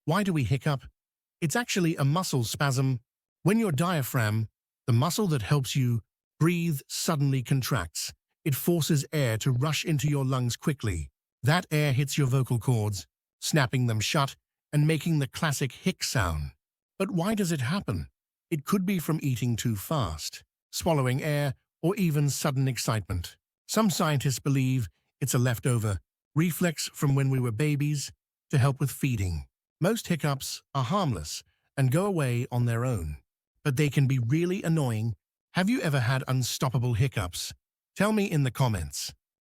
Why do we hiccup? It's actually a muscle spasm. When your diaphragm, the muscle that helps you breathe, suddenly contracts. It forces air to rush into your lungs quickly. That air hits your vocal cords, snapping them shut and making the classic hic sound. But why does it happen? It could be from eating too fast, swallowing air, or even sudden excitement. Some scientists believe it's a leftover reflex from when we were babies to help with feeding. Most hiccups are harmless and go away on their own, but they can be really annoying. Have you ever had unstoppable hiccups? Tell me in the comments.